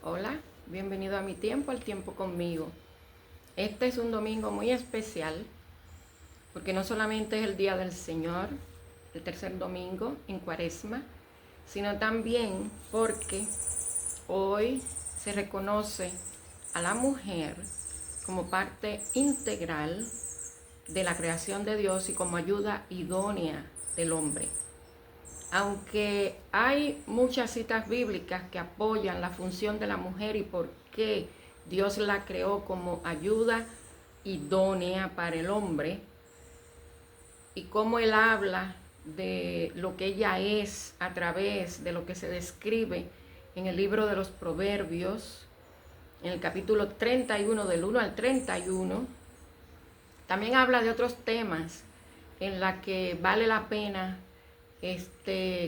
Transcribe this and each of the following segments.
Hola, bienvenido a mi tiempo, al tiempo conmigo. Este es un domingo muy especial porque no solamente es el Día del Señor, el tercer domingo en Cuaresma, sino también porque hoy se reconoce a la mujer como parte integral de la creación de Dios y como ayuda idónea del hombre. Aunque hay muchas citas bíblicas que apoyan la función de la mujer y por qué Dios la creó como ayuda idónea para el hombre, y cómo Él habla de lo que ella es a través de lo que se describe en el libro de los Proverbios, en el capítulo 31 del 1 al 31, también habla de otros temas en la que vale la pena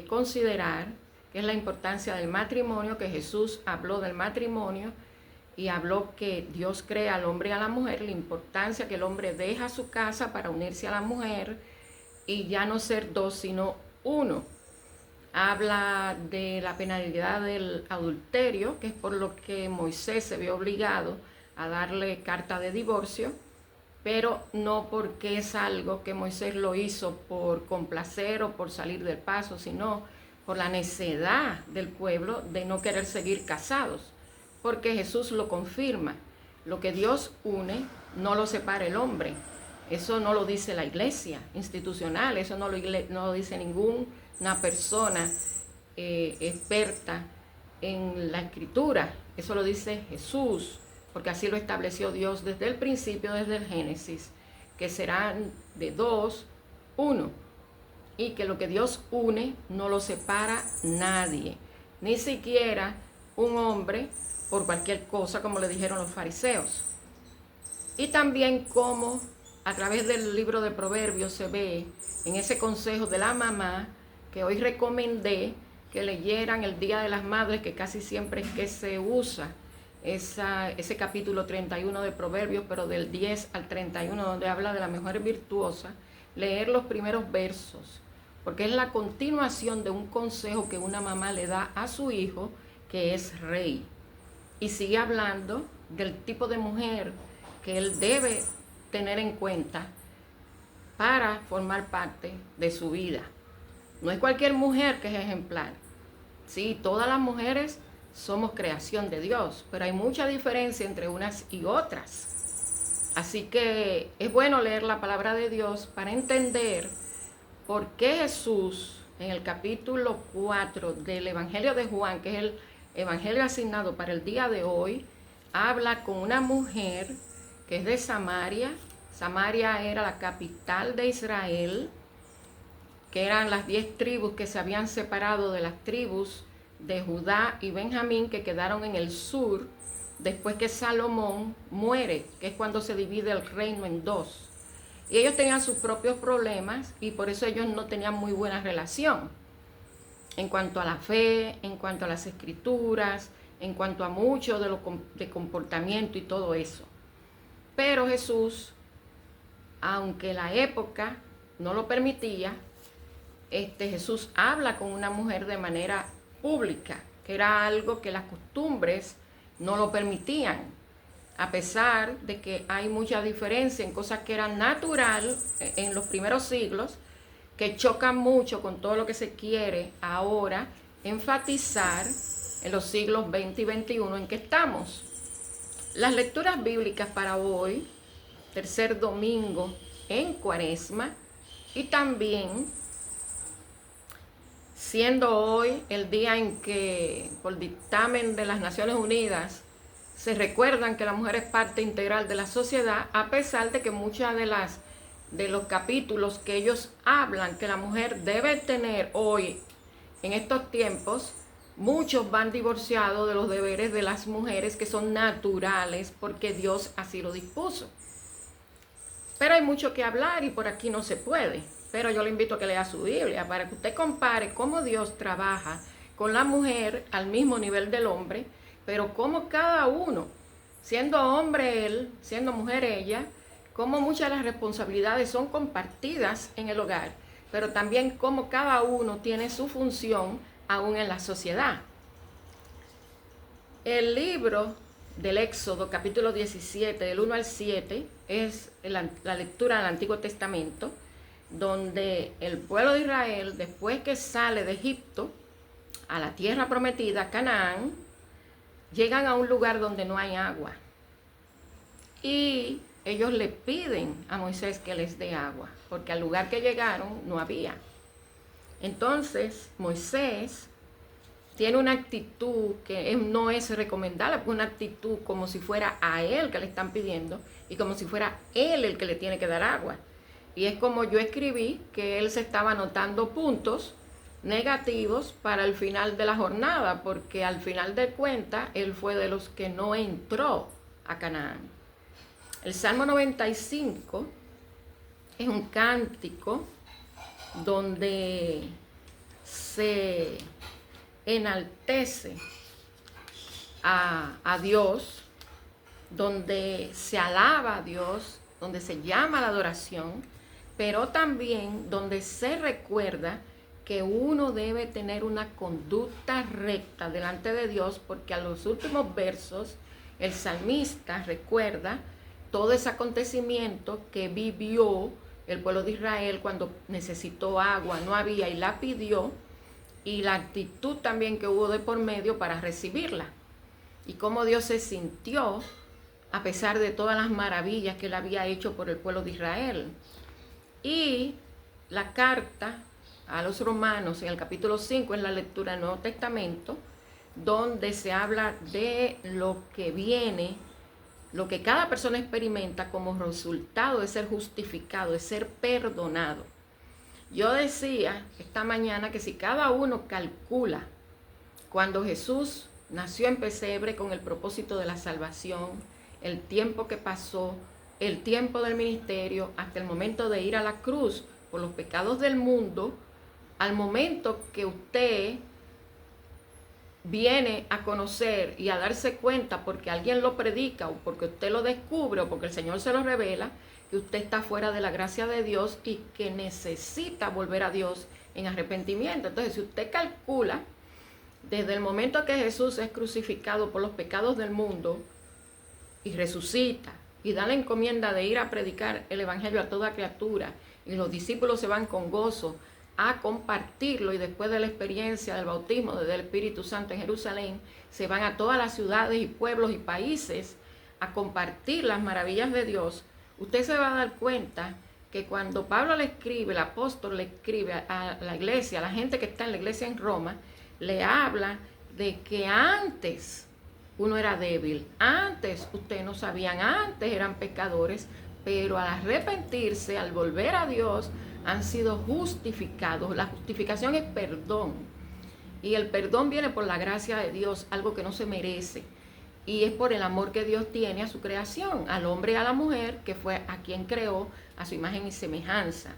considerar, que es la importancia del matrimonio, que Jesús habló del matrimonio y habló que Dios crea al hombre y a la mujer, la importancia que el hombre deja su casa para unirse a la mujer y ya no ser dos, sino uno. Habla de la penalidad del adulterio, que es por lo que Moisés se vio obligado a darle carta de divorcio, pero no porque es algo que Moisés lo hizo por complacer o por salir del paso, sino por la necedad del pueblo de no querer seguir casados, porque Jesús lo confirma. Lo que Dios une, no lo separa el hombre. Eso no lo dice la iglesia institucional, eso no lo dice ninguna persona experta en la escritura, eso lo dice Jesús, porque así lo estableció Dios desde el principio, desde el Génesis, que serán de dos, uno, y que lo que Dios une no lo separa nadie, ni siquiera un hombre por cualquier cosa, como le dijeron los fariseos. Y también como a través del libro de Proverbios se ve en ese consejo de la mamá que hoy recomendé que leyeran el Día de las Madres, que casi siempre es que se usa ese capítulo 31 de Proverbios, pero del 10 al 31, donde habla de la mujer virtuosa, leer los primeros versos, porque es la continuación de un consejo que una mamá le da a su hijo, que es rey. Y sigue hablando del tipo de mujer que él debe tener en cuenta para formar parte de su vida. No es cualquier mujer que es ejemplar. Sí, todas las mujeres somos creación de Dios, pero hay mucha diferencia entre unas y otras. Así que es bueno leer la palabra de Dios para entender por qué Jesús, en el capítulo 4 del Evangelio de Juan, que es el evangelio asignado para el día de hoy, habla con una mujer que es de Samaria. Samaria era la capital de Israel, que eran las 10 tribus que se habían separado de las tribus de Judá y Benjamín, que quedaron en el sur, después que Salomón muere, que es cuando se divide el reino en dos. Y ellos tenían sus propios problemas y por eso ellos no tenían muy buena relación en cuanto a la fe, en cuanto a las escrituras, en cuanto a mucho de comportamiento y todo eso. Pero Jesús, aunque la época no lo permitía, Jesús habla con una mujer de manera pública, que era algo que las costumbres no lo permitían, a pesar de que hay mucha diferencia en cosas que eran natural en los primeros siglos, que chocan mucho con todo lo que se quiere ahora enfatizar en los siglos 20 y 21 en que estamos. Las lecturas bíblicas para hoy, tercer domingo en Cuaresma, y también siendo hoy el día en que, por dictamen de las Naciones Unidas, se recuerdan que la mujer es parte integral de la sociedad, a pesar de que muchas de los capítulos que ellos hablan que la mujer debe tener hoy, en estos tiempos, muchos van divorciados de los deberes de las mujeres que son naturales porque Dios así lo dispuso. Pero hay mucho que hablar y por aquí no se puede. Pero yo le invito a que lea su Biblia para que usted compare cómo Dios trabaja con la mujer al mismo nivel del hombre, pero cómo cada uno, siendo hombre él, siendo mujer ella, cómo muchas de las responsabilidades son compartidas en el hogar, pero también cómo cada uno tiene su función aún en la sociedad. El libro del Éxodo, capítulo 17, del 1 al 7, es la lectura del Antiguo Testamento, donde el pueblo de Israel, después que sale de Egipto a la tierra prometida, Canaán, llegan a un lugar donde no hay agua. Y ellos le piden a Moisés que les dé agua, porque al lugar que llegaron no había. Entonces Moisés tiene una actitud que no es recomendable, una actitud como si fuera a él que le están pidiendo y como si fuera él el que le tiene que dar agua. Y es como yo escribí que él se estaba anotando puntos negativos para el final de la jornada, porque al final de cuentas él fue de los que no entró a Canaán. El Salmo 95 es un cántico donde se enaltece a Dios, donde se alaba a Dios, donde se llama a la adoración, pero también donde se recuerda que uno debe tener una conducta recta delante de Dios, porque a los últimos versos el salmista recuerda todo ese acontecimiento que vivió el pueblo de Israel cuando necesitó agua, no había y la pidió, y la actitud también que hubo de por medio para recibirla, y cómo Dios se sintió a pesar de todas las maravillas que él había hecho por el pueblo de Israel. Y la carta a los romanos en el capítulo 5 es la lectura del Nuevo Testamento, donde se habla de lo que viene, lo que cada persona experimenta como resultado de ser justificado, de ser perdonado. Yo decía esta mañana que si cada uno calcula cuando Jesús nació en pesebre con el propósito de la salvación, el tiempo que pasó, el tiempo del ministerio, hasta el momento de ir a la cruz por los pecados del mundo, al momento que usted viene a conocer y a darse cuenta porque alguien lo predica o porque usted lo descubre o porque el Señor se lo revela, que usted está fuera de la gracia de Dios y que necesita volver a Dios en arrepentimiento. Entonces, si usted calcula desde el momento que Jesús es crucificado por los pecados del mundo y resucita y da la encomienda de ir a predicar el evangelio a toda criatura, y los discípulos se van con gozo a compartirlo, y después de la experiencia del bautismo del Espíritu Santo en Jerusalén, se van a todas las ciudades y pueblos y países a compartir las maravillas de Dios. Usted se va a dar cuenta que cuando Pablo le escribe, el apóstol le escribe a la iglesia, a la gente que está en la iglesia en Roma, le habla de que antes uno era débil, antes ustedes no sabían, antes eran pecadores, pero al arrepentirse, al volver a Dios, han sido justificados. La justificación es perdón, y el perdón viene por la gracia de Dios, algo que no se merece, y es por el amor que Dios tiene a su creación, al hombre y a la mujer, que fue a quien creó a su imagen y semejanza.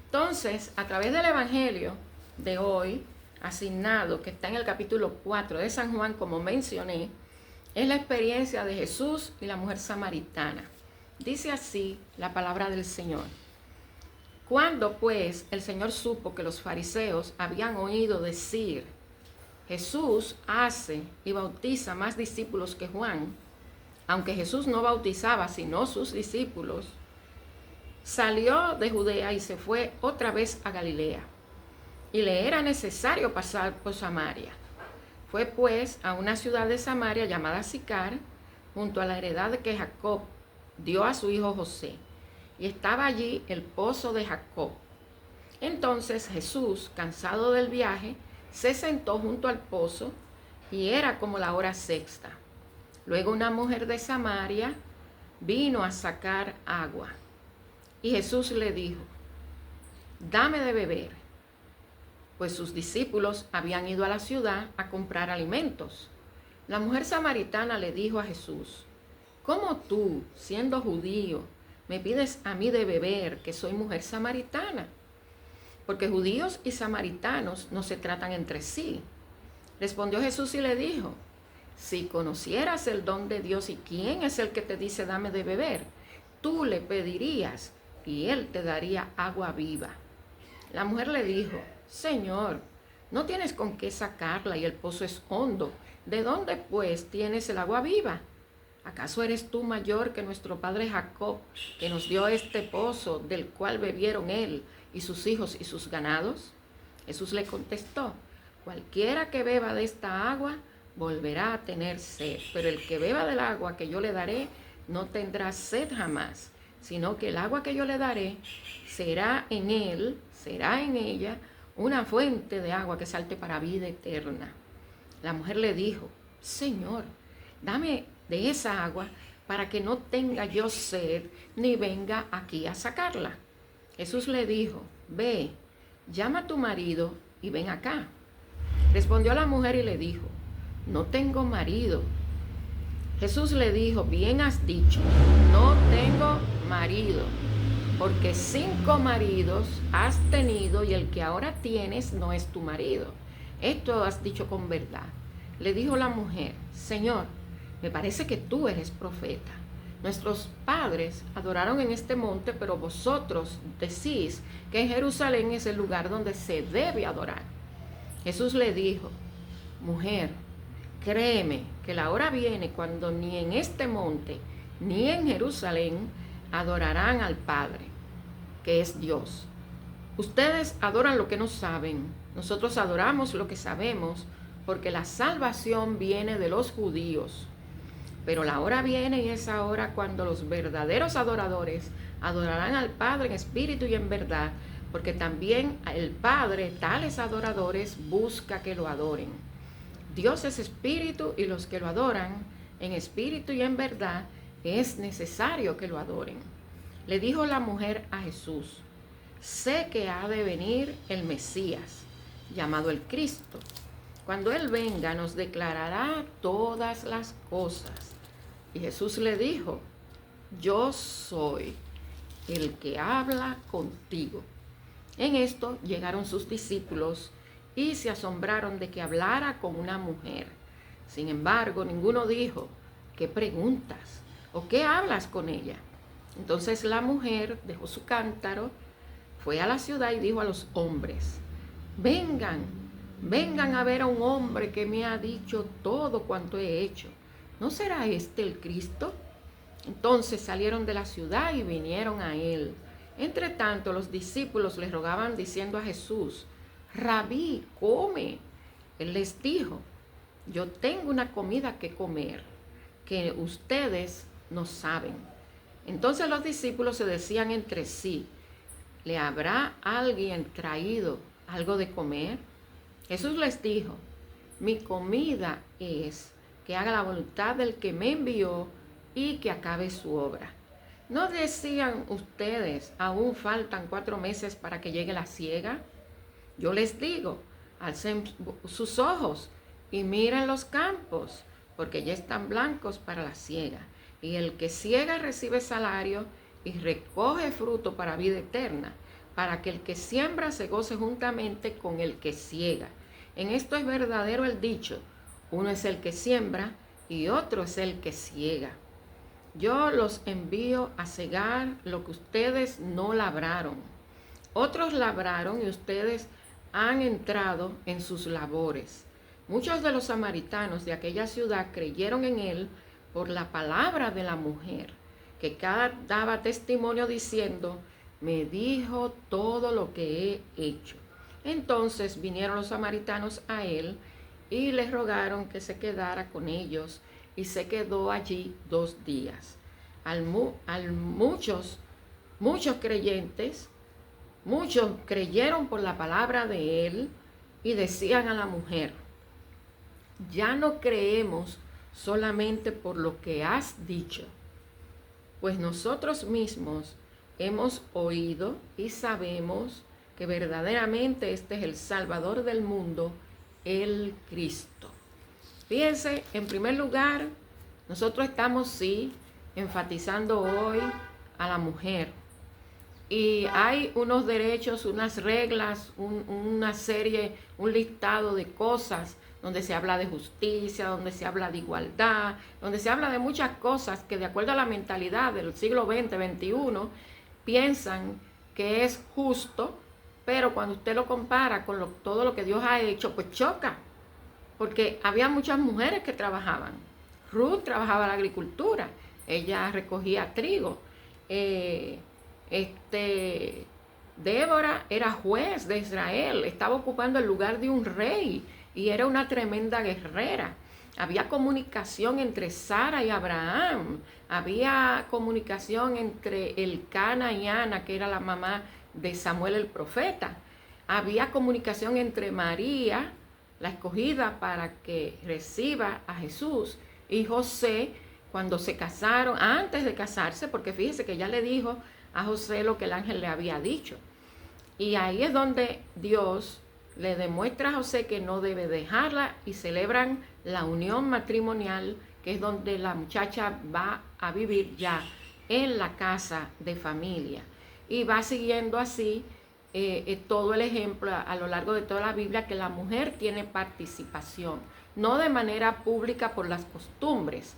Entonces, a través del evangelio de hoy asignado, que está en el capítulo 4 de San Juan, como mencioné, es la experiencia de Jesús y la mujer samaritana. Dice así la palabra del Señor. Cuando pues el Señor supo que los fariseos habían oído decir, Jesús hace y bautiza más discípulos que Juan, aunque Jesús no bautizaba sino sus discípulos, salió de Judea y se fue otra vez a Galilea, y le era necesario pasar por Samaria. Fue pues a una ciudad de Samaria llamada Sicar, junto a la heredad que Jacob dio a su hijo José, y estaba allí el pozo de Jacob. Entonces Jesús, cansado del viaje, se sentó junto al pozo, y era como la hora sexta. Luego una mujer de Samaria vino a sacar agua, y Jesús le dijo, dame de beber, pues sus discípulos habían ido a la ciudad a comprar alimentos. La mujer samaritana le dijo a Jesús, ¿cómo tú, siendo judío, me pides a mí de beber, que soy mujer samaritana? Porque judíos y samaritanos no se tratan entre sí. Respondió Jesús y le dijo, si conocieras el don de Dios y quién es el que te dice dame de beber, tú le pedirías y él te daría agua viva. La mujer le dijo, Señor, no tienes con qué sacarla y el pozo es hondo. ¿de dónde pues tienes el agua viva? ¿Acaso eres tú mayor que nuestro padre Jacob, que nos dio este pozo, del cual bebieron él y sus hijos y sus ganados? Jesús le contestó: cualquiera que beba de esta agua volverá a tener sed, pero el que beba del agua que yo le daré no tendrá sed jamás, sino que el agua que yo le daré será en ella, una fuente de agua que salte para vida eterna. La mujer le dijo: Señor, dame de esa agua para que no tenga yo sed ni venga aquí a sacarla. Jesús le dijo: ve, llama a tu marido y ven acá. Respondió la mujer y le dijo: no tengo marido. Jesús le dijo: bien has dicho, no tengo marido, porque 5 maridos has tenido y el que ahora tienes no es tu marido. Esto has dicho con verdad. Le dijo la mujer: Señor, me parece que tú eres profeta. Nuestros padres adoraron en este monte, pero vosotros decís que en Jerusalén es el lugar donde se debe adorar. Jesús le dijo: mujer, créeme que la hora viene cuando ni en este monte ni en Jerusalén adorarán al Padre, que es Dios. Ustedes adoran lo que no saben, nosotros adoramos lo que sabemos, porque la salvación viene de los judíos. Pero la hora viene y es ahora cuando los verdaderos adoradores adorarán al Padre en espíritu y en verdad, porque también el Padre, tales adoradores, busca que lo adoren. Dios es espíritu y los que lo adoran en espíritu y en verdad es necesario que lo adoren. Le dijo la mujer a Jesús: sé que ha de venir el Mesías, llamado el Cristo. Cuando Él venga nos declarará todas las cosas. Y Jesús le dijo: yo soy el que habla contigo. En esto llegaron sus discípulos y se asombraron de que hablara con una mujer. Sin embargo, ninguno dijo: ¿qué preguntas? ¿O qué hablas con ella? Entonces la mujer dejó su cántaro, fue a la ciudad y dijo a los hombres: vengan a ver a un hombre que me ha dicho todo cuanto he hecho. ¿No será este el Cristo? Entonces salieron de la ciudad y vinieron a él. Entre tanto, los discípulos le rogaban diciendo a Jesús: Rabí, come. Él les dijo: yo tengo una comida que comer, que ustedes no saben. Entonces los discípulos se decían entre sí: ¿le habrá alguien traído algo de comer? Jesús les dijo: mi comida es que haga la voluntad del que me envió y que acabe su obra. ¿No decían ustedes: aún faltan 4 meses para que llegue la siega? Yo les digo: alcen sus ojos y miren los campos, porque ya están blancos para la siega. Y el que siega recibe salario y recoge fruto para vida eterna, para que el que siembra se goce juntamente con el que siega. En esto es verdadero el dicho: uno es el que siembra y otro es el que siega. Yo los envío a segar lo que ustedes no labraron. Otros labraron y ustedes han entrado en sus labores. Muchos de los samaritanos de aquella ciudad creyeron en él por la palabra de la mujer, que daba testimonio diciendo: me dijo todo lo que he hecho. Entonces vinieron los samaritanos a él y les rogaron que se quedara con ellos, y se quedó allí 2 días. Muchos creyentes, muchos creyeron por la palabra de él y decían a la mujer: ya no creemos solamente por lo que has dicho, pues nosotros mismos hemos oído y sabemos que verdaderamente este es el Salvador del mundo, el Cristo. Fíjense, en primer lugar, nosotros estamos enfatizando hoy a la mujer. Y hay unos derechos, unas reglas, una serie, un listado de cosas donde se habla de justicia, donde se habla de igualdad, donde se habla de muchas cosas que de acuerdo a la mentalidad del siglo XX, XXI, piensan que es justo, pero cuando usted lo compara con todo lo que Dios ha hecho, pues choca. porque había muchas mujeres que trabajaban. Ruth trabajaba la agricultura, ella recogía trigo. Débora era juez de Israel, estaba ocupando el lugar de un rey y era una tremenda guerrera. Había comunicación entre Sara y Abraham, había comunicación entre Elcana y Ana, que era la mamá de Samuel el profeta. Había comunicación entre María, la escogida para que reciba a Jesús, y José, cuando se casaron, antes de casarse, porque fíjese que ya le dijo a José lo que el ángel le había dicho. Y ahí es donde Dios le demuestra a José que no debe dejarla y celebran la unión matrimonial, que es donde la muchacha va a vivir ya en la casa de familia. Y va siguiendo así todo el ejemplo a lo largo de toda la Biblia, que la mujer tiene participación, no de manera pública por las costumbres,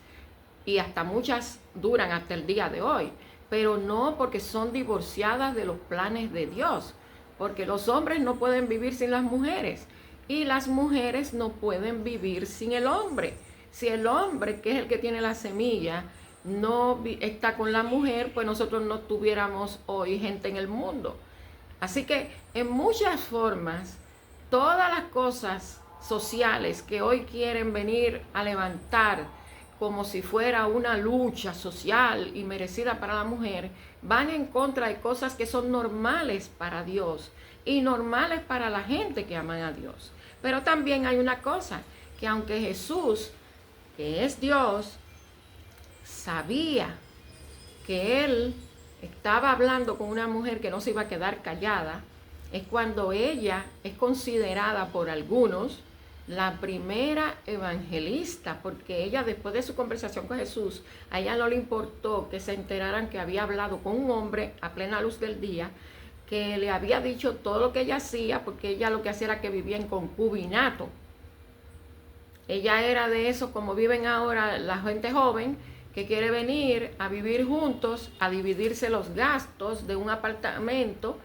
y hasta muchas duran hasta el día de hoy, pero no porque son divorciadas de los planes de Dios, porque los hombres no pueden vivir sin las mujeres y las mujeres no pueden vivir sin el hombre. Si el hombre, que es el que tiene la semilla, no está con la mujer, pues nosotros no tuviéramos hoy gente en el mundo. Así que en muchas formas, todas las cosas sociales que hoy quieren venir a levantar como si fuera una lucha social y merecida para la mujer, van en contra de cosas que son normales para Dios y normales para la gente que aman a Dios. Pero también hay una cosa, que aunque Jesús, que es Dios, sabía que Él estaba hablando con una mujer que no se iba a quedar callada, es cuando ella es considerada por algunos la primera evangelista, porque ella, después de su conversación con Jesús, a ella no le importó que se enteraran que había hablado con un hombre a plena luz del día, que le había dicho todo lo que ella hacía, porque ella lo que hacía era que vivía en concubinato. Ella era de eso, como viven ahora la gente joven, que quiere venir a vivir juntos, a dividirse los gastos de un apartamento,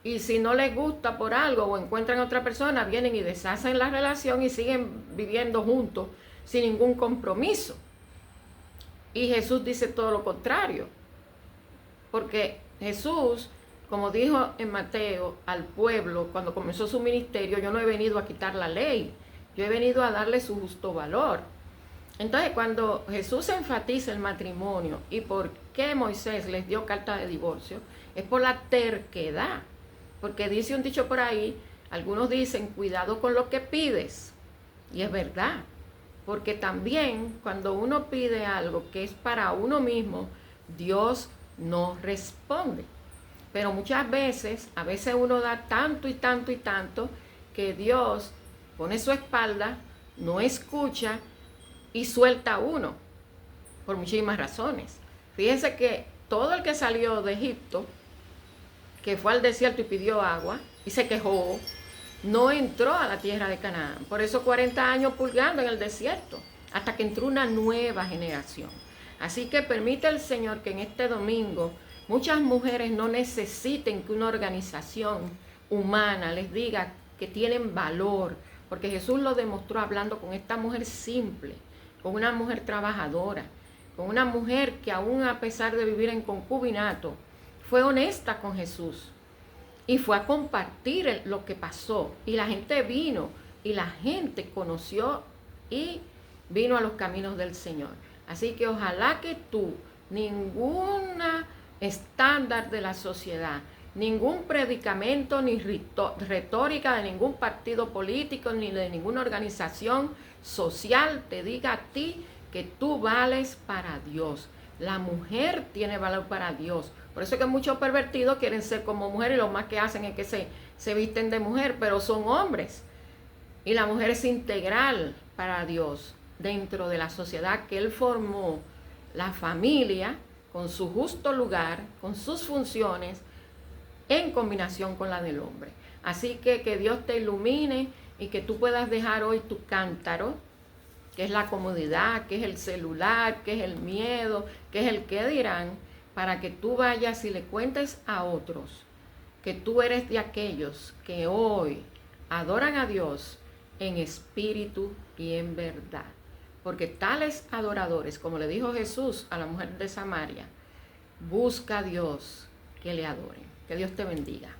y si no les gusta por algo o encuentran a otra persona, vienen y deshacen la relación y siguen viviendo juntos sin ningún compromiso. Y Jesús dice todo lo contrario, porque Jesús, como dijo en Mateo al pueblo cuando comenzó su ministerio, yo no he venido a quitar la ley, yo he venido a darle su justo valor. Entonces, cuando Jesús enfatiza el matrimonio y por qué Moisés les dio carta de divorcio, es por la terquedad. Porque dice un dicho por ahí, algunos dicen, cuidado con lo que pides. Y es verdad, porque también cuando uno pide algo que es para uno mismo, Dios no responde. Pero muchas veces, a veces uno da tanto y tanto y tanto, que Dios pone su espalda, no escucha y suelta a uno, por muchísimas razones. Fíjense que todo el que salió de Egipto, que fue al desierto y pidió agua y se quejó, no entró a la tierra de Canaán. Por eso 40 años purgando en el desierto, hasta que entró una nueva generación. Así que permite el Señor que en este domingo muchas mujeres no necesiten que una organización humana les diga que tienen valor, porque Jesús lo demostró hablando con esta mujer simple, con una mujer trabajadora, con una mujer que aún a pesar de vivir en concubinato, fue honesta con Jesús y fue a compartir lo que pasó. Y la gente vino y la gente conoció y vino a los caminos del Señor. Así que ojalá que tú, ninguna estándar de la sociedad, ningún predicamento ni retórica de ningún partido político ni de ninguna organización social te diga a ti que tú vales para Dios. La mujer tiene valor para Dios. Por eso es que muchos pervertidos quieren ser como mujer y lo más que hacen es que se visten de mujer, pero son hombres. Y la mujer es integral para Dios dentro de la sociedad que Él formó, la familia con su justo lugar, con sus funciones, en combinación con la del hombre. Así que Dios te ilumine y que tú puedas dejar hoy tu cántaro, que es la comodidad, que es el celular, que es el miedo, que es el qué dirán, para que tú vayas y le cuentes a otros que tú eres de aquellos que hoy adoran a Dios en espíritu y en verdad. Porque tales adoradores, como le dijo Jesús a la mujer de Samaria, busca a Dios que le adoren. Que Dios te bendiga.